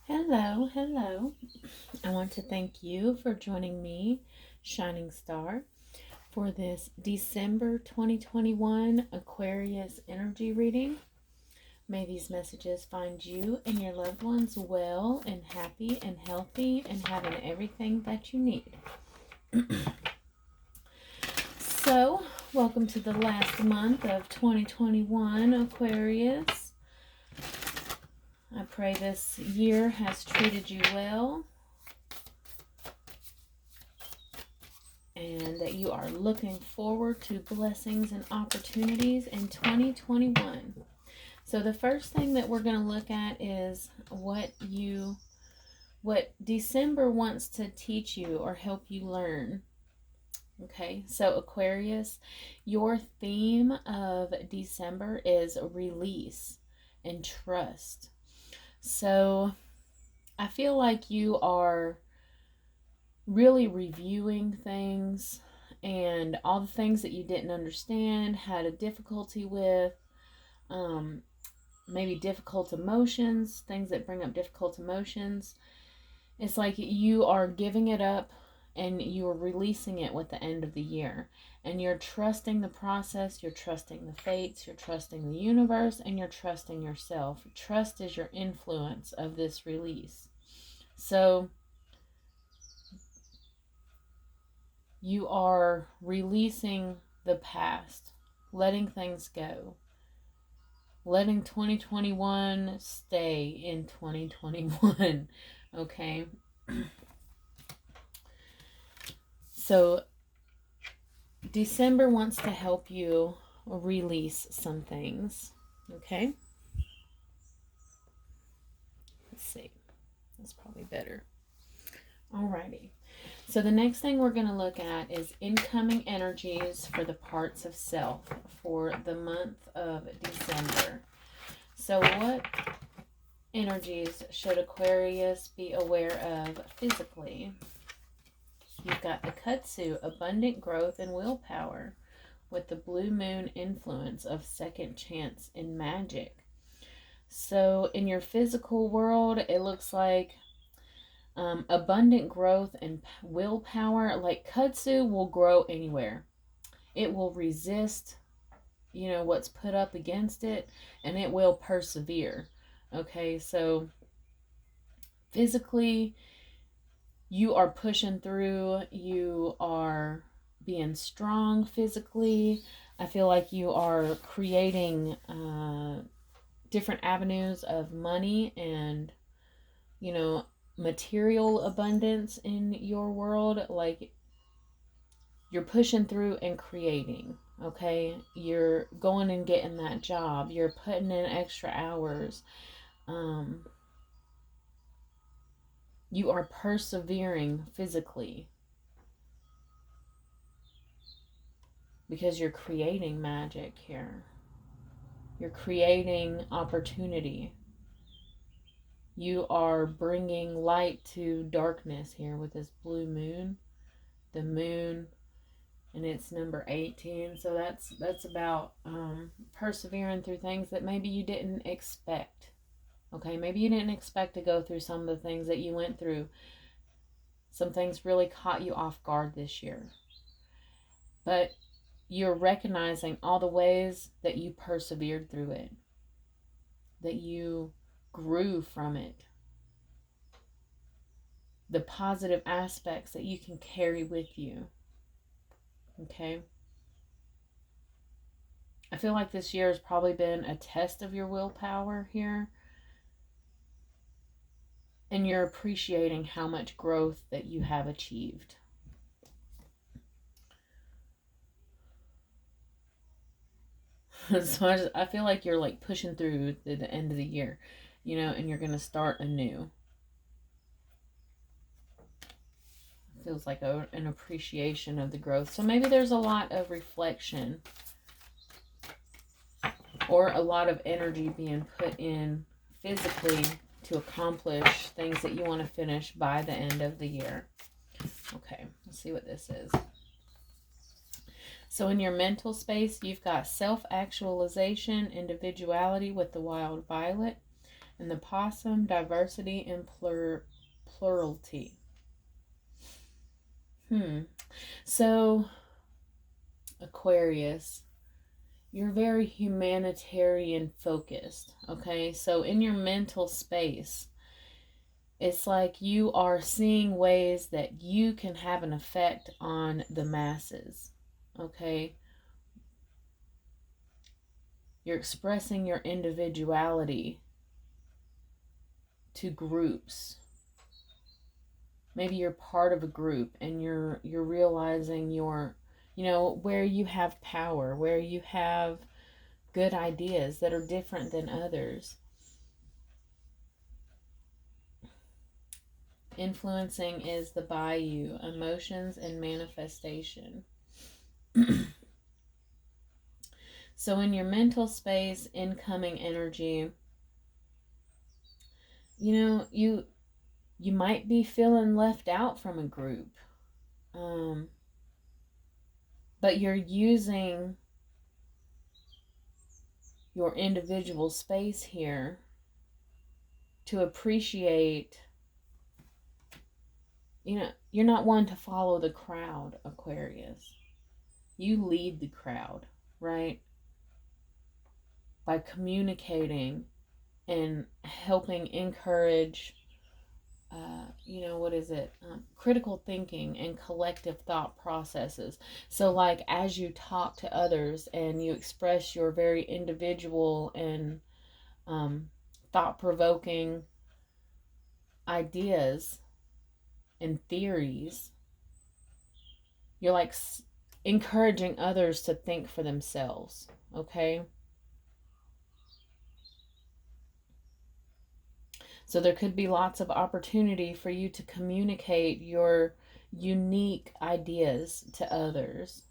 Hello, hello. I want to thank you for joining me, Shining Star, for this December 2021 Aquarius energy reading. May these messages find you and your loved ones well and happy and healthy and having everything that you need. So, welcome to the last month of 2021, Aquarius. I pray this year has treated you well and that you are looking forward to blessings and opportunities in 2021. So the first thing that we're going to look at is what December wants to teach you or help you learn. Okay, so Aquarius, your theme of December is release and trust. So I feel like you are really reviewing things and all the things that you didn't understand, had a difficulty with, maybe difficult emotions, things that bring up difficult emotions. It's like you are giving it up and you're releasing it with the end of the year. And you're trusting the process, you're trusting the fates, you're trusting the universe, and you're trusting yourself. Trust is your influence of this release. So you are releasing the past, letting things go, letting 2021 stay in 2021. Okay. So December wants to help you release some things. Okay. Let's see. That's probably better. Alrighty. So the next thing we're going to look at is incoming energies for the parts of self for the month of December. So what energies should Aquarius be aware of physically? You've got the Kutsu, abundant growth and willpower, with the blue moon influence of second chance in magic. So in your physical world, it looks like abundant growth and willpower. Like Kutsu will grow anywhere. It will resist, what's put up against it, and it will persevere. Okay, so physically, you are pushing through. You are being strong physically. I feel like you are creating different avenues of money and, material abundance in your world. Like you're pushing through and creating. Okay, you're going and getting that job. You're putting in extra hours. You are persevering physically because you're creating magic here. You're creating opportunity. You are bringing light to darkness here with this blue moon. The moon, and it's number 18. So that's about persevering through things that maybe you didn't expect. Okay, maybe you didn't expect to go through some of the things that you went through. Some things really caught you off guard this year. But you're recognizing all the ways that you persevered through it, that you grew from it, the positive aspects that you can carry with you. Okay? I feel like this year has probably been a test of your willpower here. And you're appreciating how much growth that you have achieved. So I feel like you're like pushing through to the end of the year, and you're going to start anew. Feels like an appreciation of the growth. So maybe there's a lot of reflection or a lot of energy being put in physically to accomplish things that you want to finish by the end of the year. Okay, let's see what this is. So in your mental space, you've got self-actualization, individuality with the wild violet, And the possum, diversity and plurality. So, Aquarius, you're very humanitarian focused, okay? So in your mental space, it's like you are seeing ways that you can have an effect on the masses, okay? You're expressing your individuality to groups. Maybe you're part of a group and you're realizing where you have power, where you have good ideas that are different than others. Influencing is the bayou, emotions and manifestation. So in your mental space, incoming energy, you might be feeling left out from a group. But you're using your individual space here to appreciate, you're not one to follow the crowd, Aquarius. You lead the crowd, right? By communicating and helping encourage, critical thinking and collective thought processes. So like as you talk to others and you express your very individual and thought-provoking ideas and theories, you're like encouraging others to think for themselves, okay? So there could be lots of opportunity for you to communicate your unique ideas to others,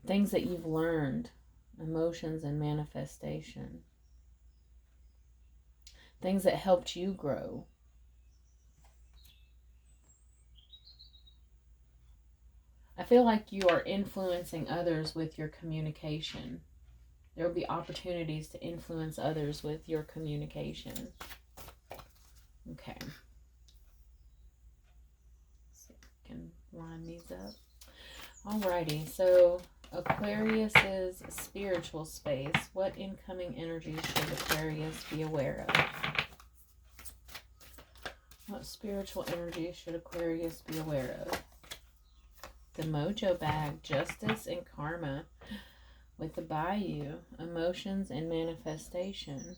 things that you've learned, emotions and manifestation, things that helped you grow. I feel like you are influencing others with your communication. There will be opportunities to influence others with your communication. Okay. Let's see if I can line these up. Alrighty, so Aquarius's spiritual space. What incoming energies should Aquarius be aware of? What spiritual energies should Aquarius be aware of? The Mojo Bag, Justice and Karma. With the Bayou, emotions and manifestation.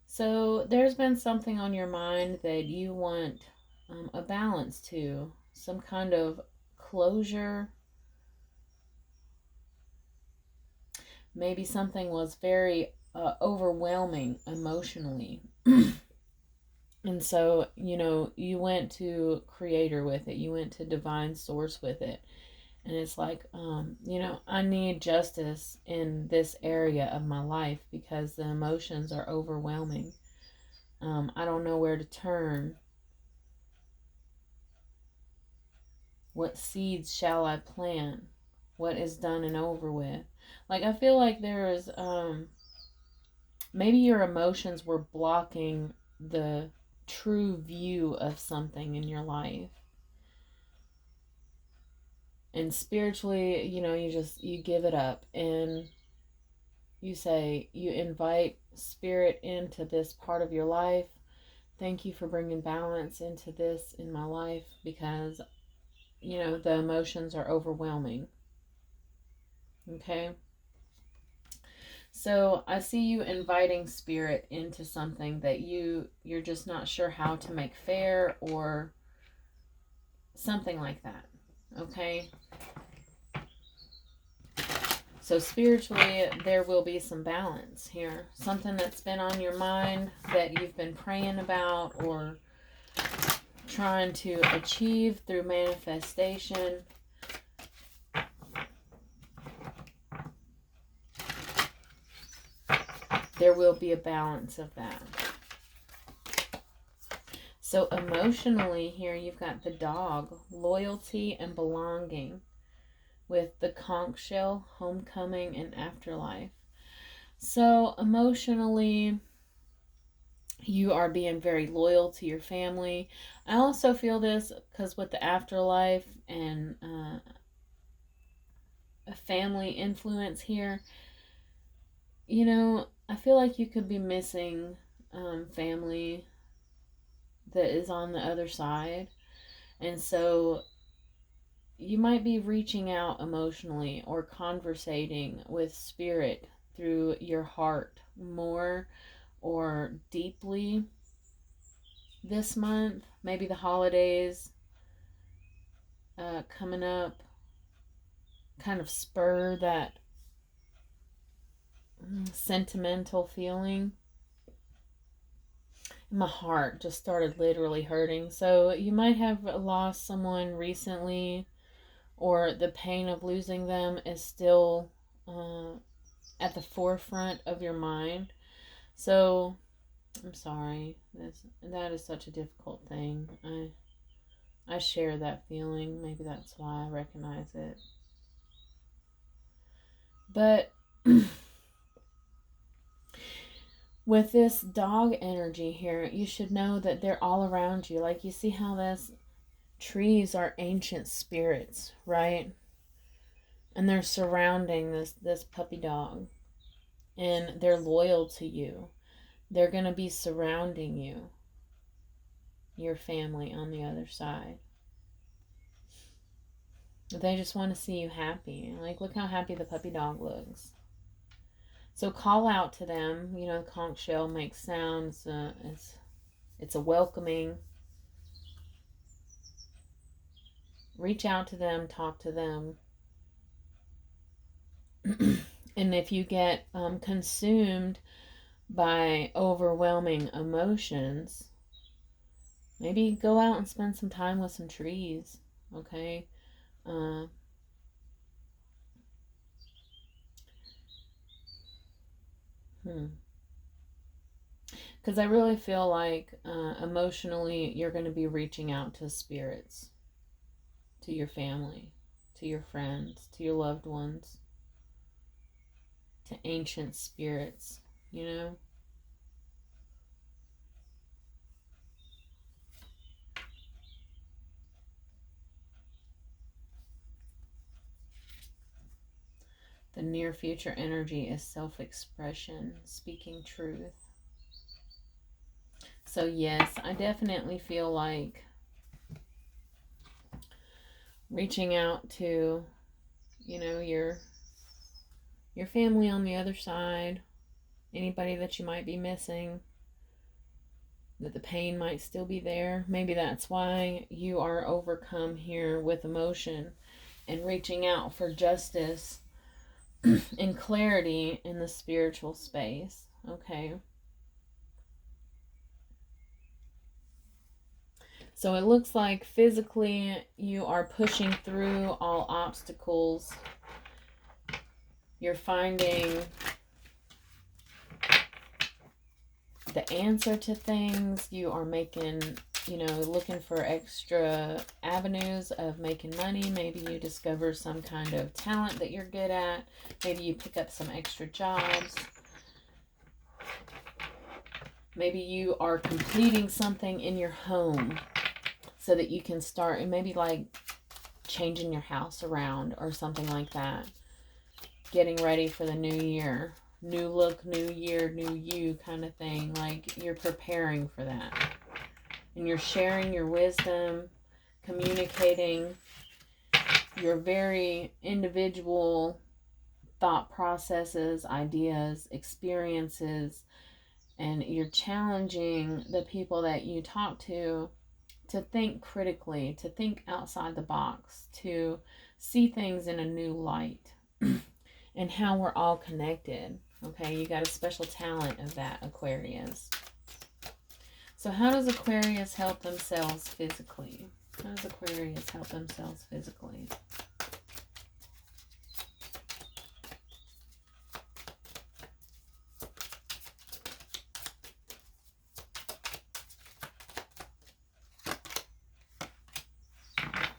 So there's been something on your mind that you want a balance to, some kind of closure. Maybe something was very overwhelming emotionally. And so, you went to Creator with it. You went to Divine Source with it. And it's like, I need justice in this area of my life because the emotions are overwhelming. I don't know where to turn. What seeds shall I plant? What is done and over with? Like, I feel like there is, maybe your emotions were blocking the true view of something in your life. And spiritually, you give it up and you say, you invite spirit into this part of your life. Thank you for bringing balance into this in my life because, the emotions are overwhelming. Okay? So I see you inviting spirit into something that you're just not sure how to make fair or something like that. Okay? So spiritually, there will be some balance here. Something that's been on your mind that you've been praying about or trying to achieve through manifestation. There will be a balance of that. So emotionally here, you've got the Dog, loyalty and belonging, with the conch shell, homecoming and afterlife. So emotionally, You are being very loyal to your family. I also feel this because with the afterlife and a family influence here, I feel like you could be missing family that is on the other side. And so you might be reaching out emotionally or conversating with spirit through your heart more or deeply this month. Maybe the holidays coming up kind of spur that sentimental feeling. My heart just started literally hurting. So you might have lost someone recently, or the pain of losing them is still uh, at the forefront of your mind. So I'm sorry. That is such a difficult thing. I share that feeling. Maybe that's why I recognize it. But with this dog energy here, you should know that they're all around you. Like, you see how this trees are ancient spirits, right? And they're surrounding this puppy dog, and they're loyal to you. They're going to be surrounding you, your family on the other side. They just want to see you happy. Like, look how happy the puppy dog looks. So call out to them. The conch shell makes sounds. It's a welcoming. Reach out to them, talk to them. And if you get consumed by overwhelming emotions, maybe go out and spend some time with some trees, okay? Uh, Because I really feel like emotionally you're going to be reaching out to spirits, to your family, to your friends, to your loved ones, to ancient spirits, you know? The near future energy is self expression, speaking truth. So, yes, I definitely feel like reaching out to, your family on the other side, anybody that you might be missing, that the pain might still be there. Maybe that's why you are overcome here with emotion and reaching out for justice and clarity in the spiritual space. Okay. So it looks like physically you are pushing through all obstacles. You're finding the answer to things. You are making, looking for extra avenues of making money. Maybe you discover some kind of talent that you're good at. Maybe you pick up some extra jobs. Maybe you are completing something in your home so that you can start, and maybe like changing your house around or something like that. Getting ready for the new year. New look, new year, new you kind of thing. Like, you're preparing for that. And you're sharing your wisdom, communicating your very individual thought processes, ideas, experiences, and you're challenging the people that you talk to think critically, to think outside the box, to see things in a new light, and how we're all connected. Okay, you got a special talent of that, Aquarius. So how does Aquarius help themselves physically? How does Aquarius help themselves physically?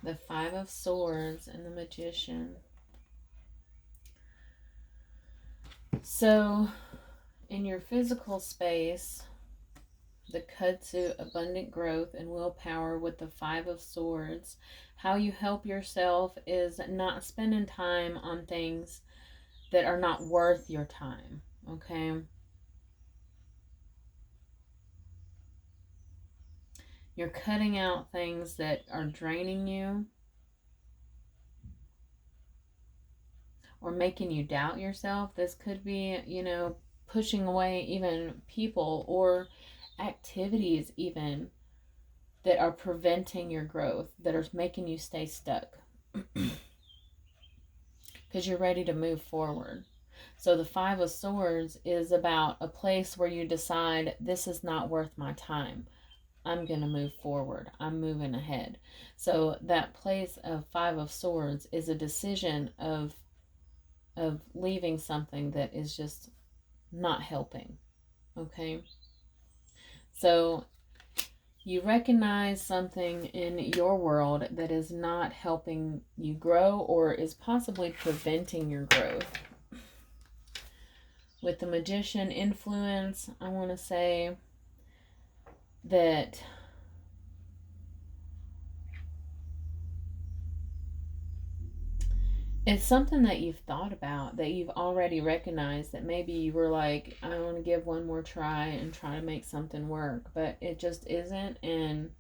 The Five of Swords and the Magician. So, in your physical space, the kudzu, abundant growth and willpower with the Five of Swords. How you help yourself is not spending time on things that are not worth your time, okay? You're cutting out things that are draining you or making you doubt yourself. This could be, pushing away even people or activities even that are preventing your growth, that are making you stay stuck. Because you're ready to move forward. So the Five of Swords is about a place where you decide, this is not worth my time. I'm going to move forward. I'm moving ahead. So that place of Five of Swords is a decision of leaving something that is just not helping. Okay? So you recognize something in your world that is not helping you grow or is possibly preventing your growth. With the Magician influence, I want to say that it's something that you've thought about, that you've already recognized, that maybe you were like, I want to give one more try and try to make something work, but it just isn't, and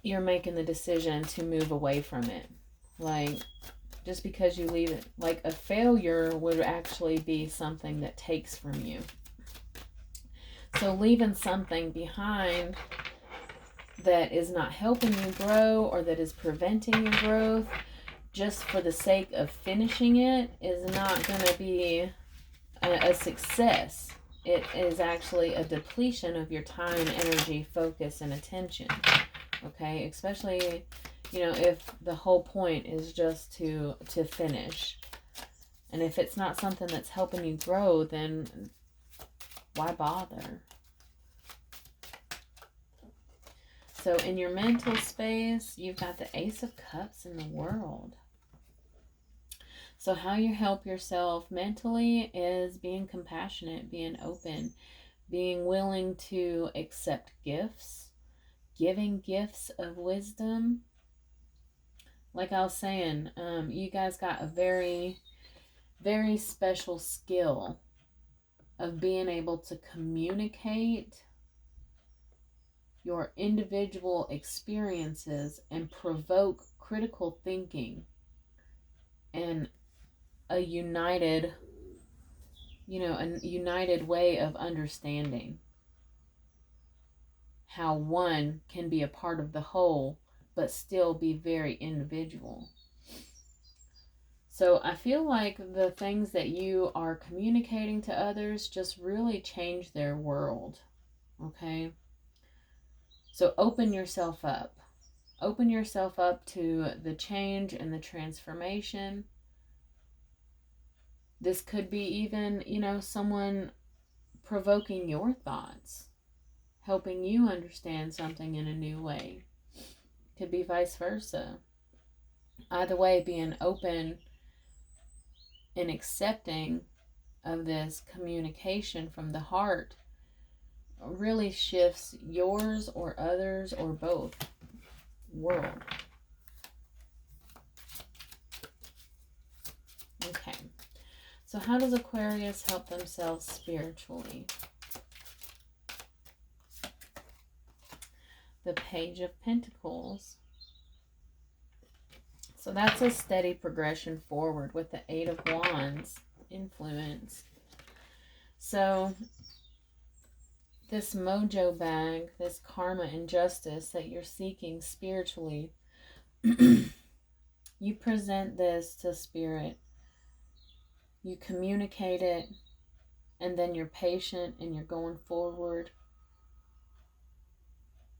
you're making the decision to move away from it. Like, just because you leave it, like a failure would actually be something that takes from you. So leaving something behind that is not helping you grow or that is preventing your growth just for the sake of finishing it is not going to be a success. It is actually a depletion of your time, energy, focus, and attention. Okay, especially, if the whole point is just to finish. And if it's not something that's helping you grow, then why bother? So in your mental space, you've got the Ace of Cups in the World. So how you help yourself mentally is being compassionate, being open, being willing to accept gifts, giving gifts of wisdom. Like I was saying, you guys got a very, very special skill of being able to communicate your individual experiences and provoke critical thinking and a united way of understanding how one can be a part of the whole but still be very individual. So I feel like the things that you are communicating to others just really change their world. Okay? So open yourself up. Open yourself up to the change and the transformation. This could be even, someone provoking your thoughts, helping you understand something in a new way. Could be vice versa. Either way, being open and accepting of this communication from the heart really shifts yours or others or both world. Okay. So how does Aquarius help themselves spiritually? The Page of Pentacles. So that's a steady progression forward with the Eight of Wands influence. So this mojo bag, this karma and justice that you're seeking spiritually, you present this to Spirit. You communicate it, and then you're patient and you're going forward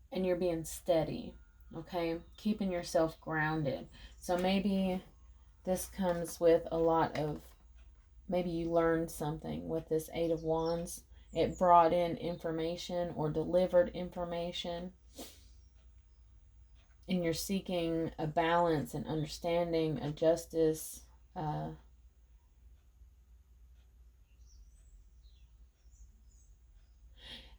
and you're being steady, okay? Keeping yourself grounded. So maybe this comes with a lot of, maybe you learned something with this Eight of Wands. It brought in information or delivered information. And you're seeking a balance and understanding, a justice,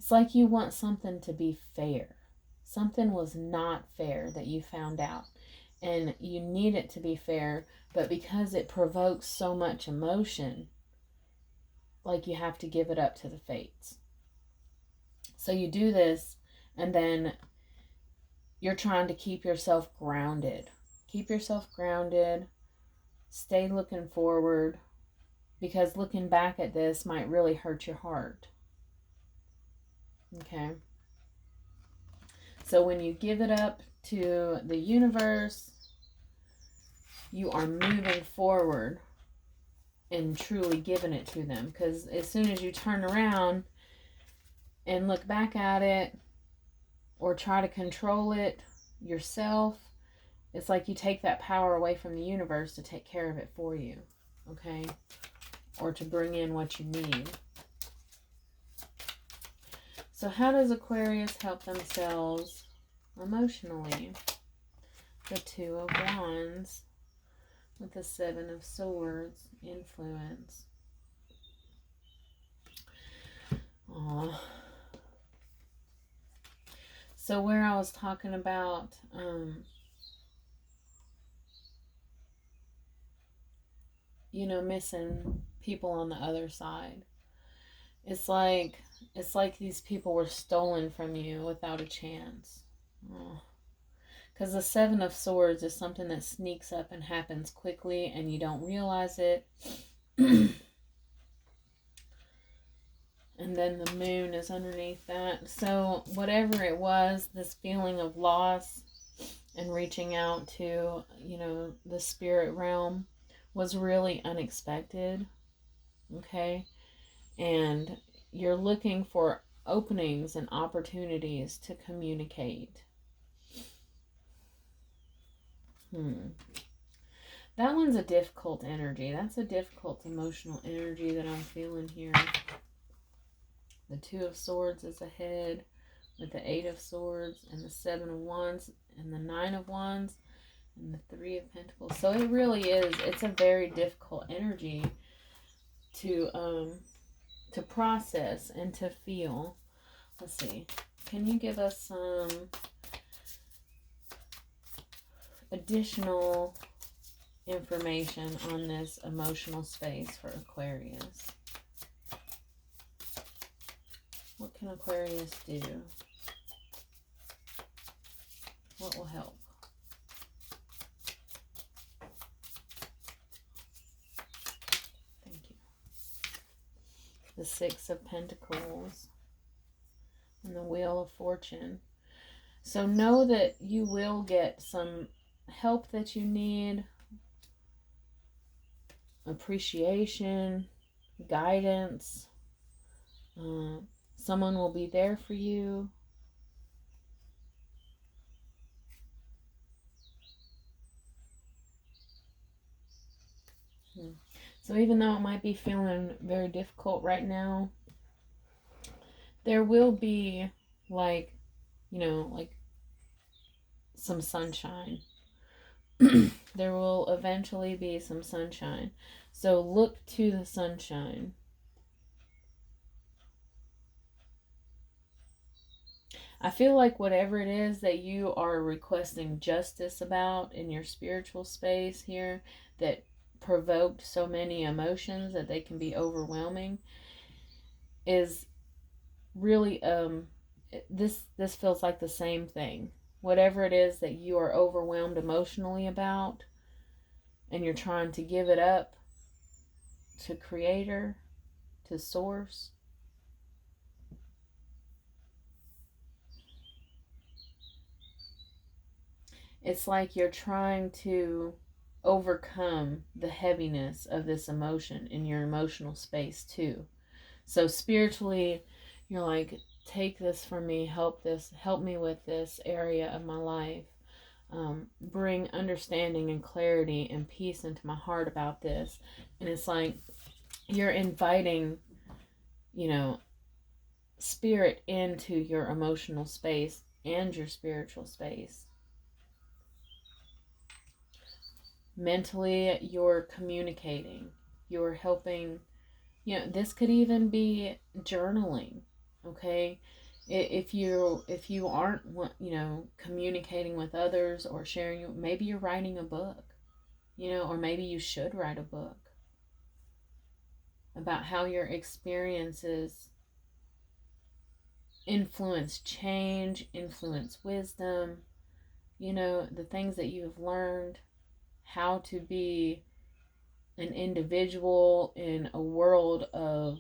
It's like you want something to be fair. Something was not fair that you found out. And you need it to be fair, but because it provokes so much emotion, like you have to give it up to the fates. So you do this, and then you're trying to keep yourself grounded. Keep yourself grounded. Stay looking forward, because looking back at this might really hurt your heart. Okay? So when you give it up to the universe, you are moving forward and truly giving it to them. Because as soon as you turn around and look back at it or try to control it yourself, it's like you take that power away from the universe to take care of it for you. Okay? Or to bring in what you need. So how does Aquarius help themselves emotionally? The Two of Wands with the Seven of Swords, influence. Aww. So where I was talking about missing people on the other side. It's like these people were stolen from you without a chance. Because the Seven of Swords is something that sneaks up and happens quickly and you don't realize it. And then the moon is underneath that. So whatever it was, this feeling of loss and reaching out to, the spirit realm was really unexpected. Okay? And you're looking for openings and opportunities to communicate. That one's a difficult energy. That's a difficult emotional energy that I'm feeling here. The Two of Swords is ahead with the Eight of Swords and the Seven of Wands and the Nine of Wands and the Three of Pentacles. So it really is, it's a very difficult energy to process and to feel. Let's see. Can you give us some additional information on this emotional space for Aquarius? What can Aquarius do? What will help? Thank you. The Six of Pentacles and the Wheel of Fortune. So know that you will get some help that you need, appreciation, guidance. Someone will be there for you. So even though it might be feeling very difficult right now, there will be like some sunshine. There will eventually be some sunshine. So look to the sunshine. I feel like whatever it is that you are requesting justice about in your spiritual space here that provoked so many emotions that they can be overwhelming is really this feels like the same thing. Whatever it is that you are overwhelmed emotionally about and you're trying to give it up to Creator, to Source, it's like you're trying to overcome the heaviness of this emotion in your emotional space too. So spiritually, you're like, take this from me, help me with this area of my life. Bring understanding and clarity and peace into my heart about this. And it's like you're inviting, spirit into your emotional space and your spiritual space. Mentally, you're communicating. You're helping. This could even be journaling. Okay, if you aren't, communicating with others or sharing, maybe you're writing a book, or maybe you should write a book about how your experiences influence change, influence wisdom, the things that you have learned, how to be an individual in a world of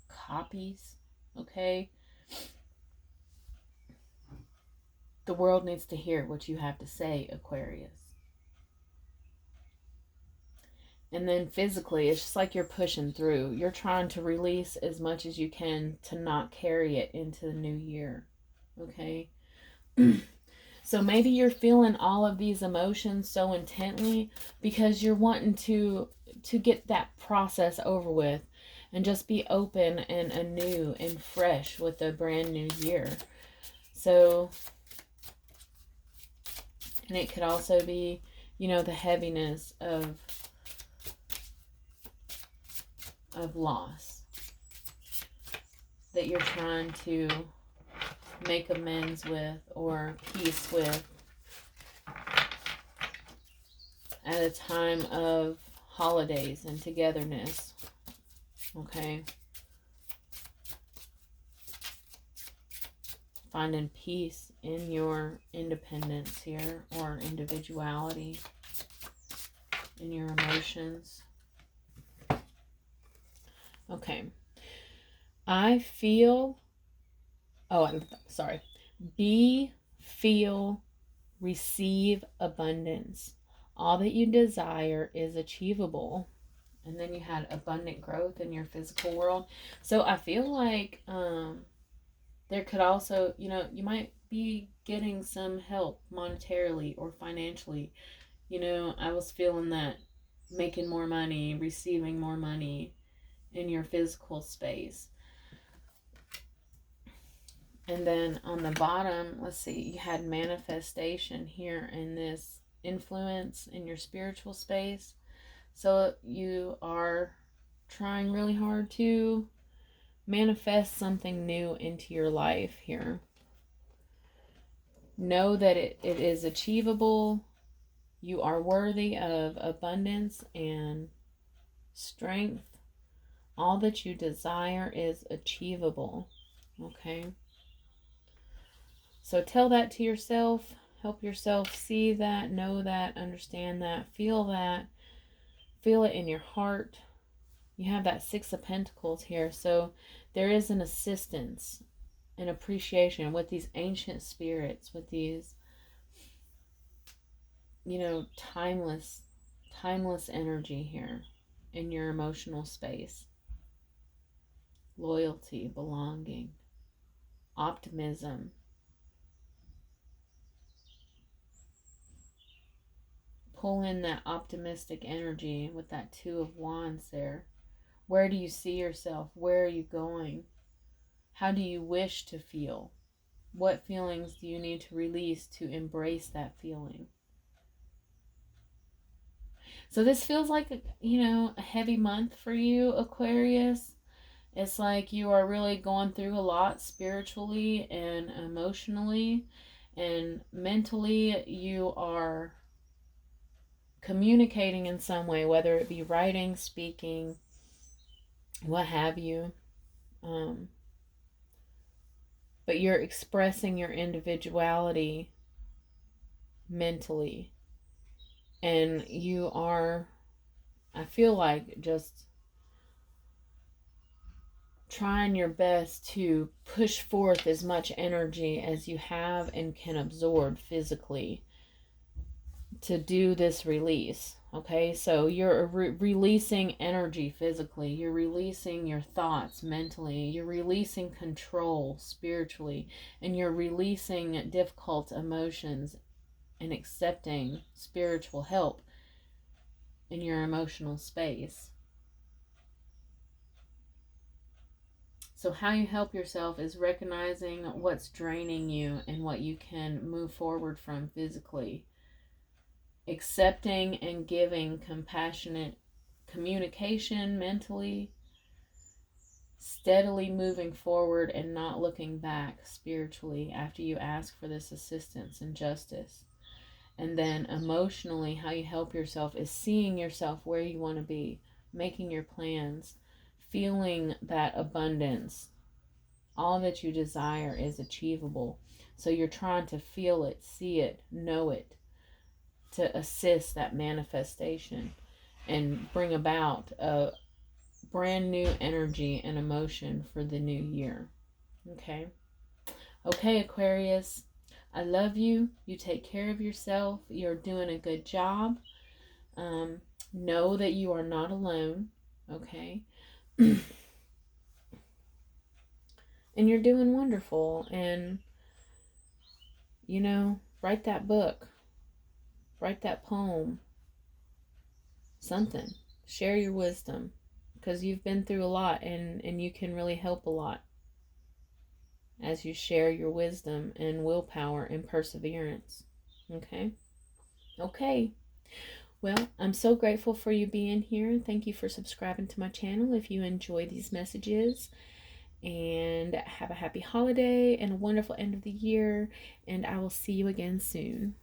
copies. Okay, the world needs to hear what you have to say, Aquarius. And then physically, it's just like you're pushing through. You're trying to release as much as you can to not carry it into the new year. Okay? So maybe you're feeling all of these emotions so intently because you're wanting to get that process over with and just be open and anew and fresh with a brand new year. So, and it could also be, the heaviness of loss that you're trying to make amends with or peace with at a time of holidays and togetherness. Okay? Finding peace in your independence here, or individuality, in your emotions. Okay. I feel, I'm sorry. Be, feel, receive abundance. All that you desire is achievable. And then you had abundant growth in your physical world. So I feel like there could also, you might be getting some help monetarily or financially. I was feeling that making more money, receiving more money in your physical space. And then on the bottom, let's see, you had manifestation here in this influence in your spiritual space. So you are trying really hard to manifest something new into your life here. Know that it is achievable. You are worthy of abundance and strength. All that you desire is achievable. Okay? So tell that to yourself. Help yourself see that, know that, understand that, feel that. Feel it in your heart. You have that Six of Pentacles here. So there is an assistance and appreciation with these ancient spirits, with these, timeless energy here in your emotional space. Loyalty, belonging, optimism. Pull in that optimistic energy with that Two of Wands there. Where do you see yourself? Where are you going? How do you wish to feel? What feelings do you need to release to embrace that feeling? So this feels like, a heavy month for you, Aquarius. It's like you are really going through a lot spiritually and emotionally and mentally. You are communicating in some way, whether it be writing, speaking, what have you. But you're expressing your individuality mentally. And you are, I feel like, just trying your best to push forth as much energy as you have and can absorb physically to do this release. Okay, so you're releasing energy physically, you're releasing your thoughts mentally, you're releasing control spiritually, and you're releasing difficult emotions and accepting spiritual help in your emotional space. So how you help yourself is recognizing what's draining you and what you can move forward from physically. Accepting and giving compassionate communication mentally. steadily moving forward and not looking back spiritually after you ask for this assistance and justice. And then emotionally, how you help yourself is seeing yourself where you want to be, making your plans, feeling that abundance. All that you desire is achievable. So you're trying to feel it, see it, know it, to assist that manifestation and bring about a brand new energy and emotion for the new year. Okay? Okay, Aquarius. I love you. You take care of yourself. You're doing a good job. Know that you are not alone. Okay? And you're doing wonderful. And, write that book. Write that poem. Something. Share your wisdom. Because you've been through a lot, and you can really help a lot as you share your wisdom and willpower and perseverance. Okay? Okay. Well, I'm so grateful for you being here. Thank you for subscribing to my channel if you enjoy these messages. And have a happy holiday and a wonderful end of the year. And I will see you again soon.